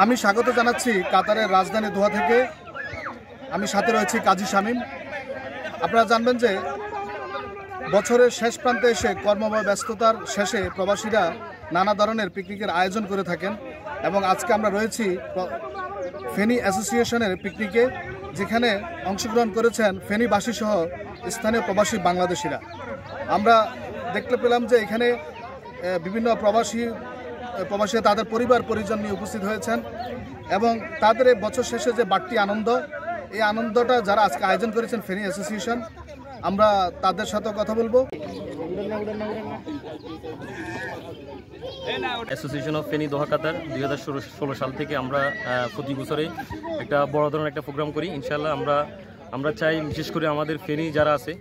আমি স্বাগত জানাচ্ছি কাতারের রাজধানী দোহা থেকে। আমি সাথে রয়েছি কাজী শামীম। আপনারা জানবেন যে বছরের শেষ প্রান্তে এসে কর্মময় ব্যস্ততার শেষে প্রবাসীরা নানা ধরনের পিকনিকের আয়োজন করে থাকেন এবং আজকে আমরা রয়েছি ফেনী অ্যাসোসিয়েশনের পিকনিকে, যেখানে অংশগ্রহণ করেছেন ফেনীবাসী সহ স্থানীয় প্রবাসী বাংলাদেশিরা। আমরা দেখতে পেলাম যে এখানে বিভিন্ন প্রবাসী তাদের পরিবার পরিজন নিয়ে উপস্থিত হয়েছেন এবং তাদের এই বছর শেষে যে বাড়তি আনন্দ, এই আনন্দটা যারা আজকে আয়োজন করেছেন ফেনী অ্যাসোসিয়েশন, আমরা তাদের সাথে কথা বলবো। অ্যাসোসিয়েশন অফ ফেনী দোহা কাতার 2016 সাল থেকে আমরা প্রতি বছরে একটা বড় ধরনের একটা প্রোগ্রাম করি। ইনশাআল্লাহ আমরা চাই বিশেষ করে আমাদের ফেনী যারা আছে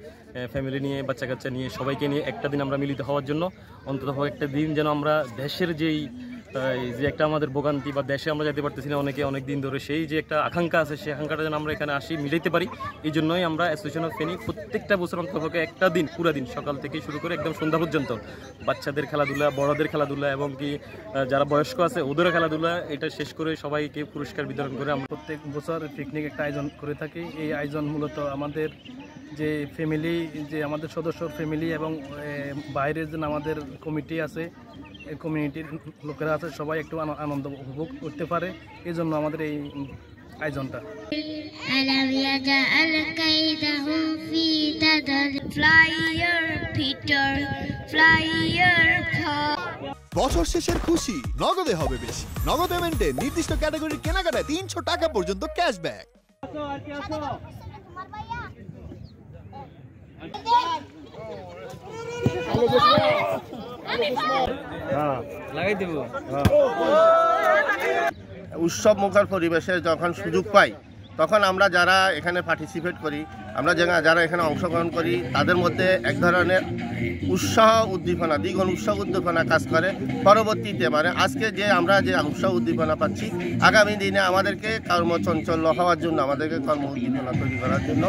ফ্যামিলি নিয়ে, বাচ্চা কাচ্চা নিয়ে, সবাইকে নিয়ে একটা দিন আমরা মিলিত হওয়ার জন্য অন্তত একটা দিন যেন আমরা দেশের যে একটা আমাদের ভোগান্তি বা দেশে আমরা যেতে পারতেছি না অনেক দিন ধরে, সেই যে একটা আকাঙ্ক্ষা আছে, সেই আকাঙ্ক্ষাটা যেন আমরা এখানে আসি মিলাইতে পারি। এই জন্যই আমরা অ্যাসোসিয়েশন অফ ফেনী প্রত্যেকটা বছর অন্তত একটা দিন, পুরা দিন সকাল থেকে শুরু করে একদম সন্ধ্যা পর্যন্ত বাচ্চাদের খেলাধুলা, বড়দের খেলাধুলা এবং কি যারা বয়স্ক আছে ওদেরও খেলাধুলা, এটা শেষ করে সবাইকে পুরস্কার বিতরণ করে আমরা প্রত্যেক বছর পিকনিক একটা আয়োজন করে থাকি। এই আয়োজন মূলত আমাদের যে ফ্যামিলি, যে আমাদের সদস্যর ফ্যামিলি এবং বাইরের যে আমাদের কমিটি আছে, এই কমিউনিটির লোকেরা আছে, সবাই একটু আনন্দ উপভোগ করতে পারে, এই জন্য আমাদের এই আয়োজনটা। বছর শেষের খুশি নগদে হবে বেশি। নগদ পেমেন্টে নির্দিষ্ট ক্যাটাগরির কেনাকাটায় 300 টাকা পর্যন্ত ক্যাশব্যাক। উৎসব মুখর পরিবেশে যখন সুযোগ পাই তখন আমরা যারা এখানে পার্টিসিপেট করি, আমরা যারা এখানে অংশগ্রহণ করি, তাদের মধ্যে এক ধরনের উৎসাহ উদ্দীপনা, দ্বিগুণ উৎসাহ উদ্দীপনা কাজ করে। পরবর্তীতে আজকে যে আমরা যে উৎসাহ উদ্দীপনা পাচ্ছি, আগামী দিনে আমাদেরকে কর্মচঞ্চল হওয়ার জন্য, আমাদেরকে কর্ম উদ্দীপনা তৈরি করার জন্য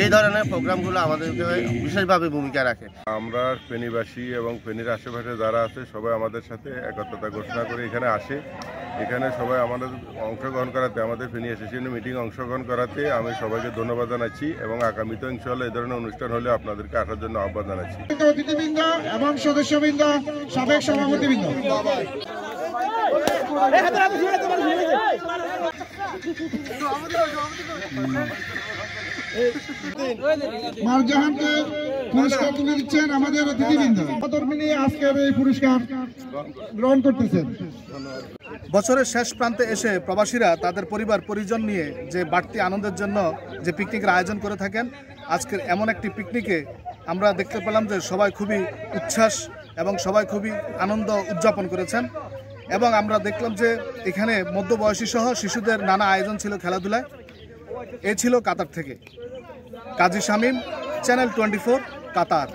এই ধরনের প্রোগ্রামগুলো আমাদেরকে বিশেষভাবে ভূমিকা রাখে। আমরা ফেনীবাসী এবং ফেনীর আশেপাশে যারা আছে সবাই আমাদের সাথে একত্রতা ঘোষণা করে এখানে আসে। এখানে সবাই আমাদের অংশগ্রহণ করাতে, আমাদের ফেনী অ্যাসোসিয়েশনের মিটিং অংশগ্রহণ করাতে আমি সবাইকে ধন্যবাদ জানাচ্ছি এবং আগামীতে ইনশাআল্লাহ এই ধরনের অনুষ্ঠান হলে আপনাদেরকে আসার জন্য আহ্বান জানাচ্ছি। অতিথিবৃন্দ এবং সদস্যবৃন্দ, সাবেক সভাপতিবৃন্দ, মারজাহানকে পুরস্কার তুলে দিচ্ছেন আমাদের অতিথিবৃন্দ। আজকের এই পুরস্কার গ্রহণ করতেছেন। বছরের শেষ প্রান্তে এসে প্রবাসীরা তাদের পরিবার পরিজন নিয়ে যে বাড়তি আনন্দের জন্য যে পিকনিকের আয়োজন করে থাকেন, আজকের এমন একটি পিকনিকে আমরা দেখতে পেলাম যে সবাই খুবই উচ্ছ্বাস এবং সবাই খুবই আনন্দ উদযাপন করেছেন এবং আমরা দেখলাম যে এখানে মধ্যবয়সী সহ শিশুদের নানা আয়োজন ছিল খেলাধুলায়। এ ছিল কাতার থেকে কাজী শামীম, চ্যানেল 24 কাতার।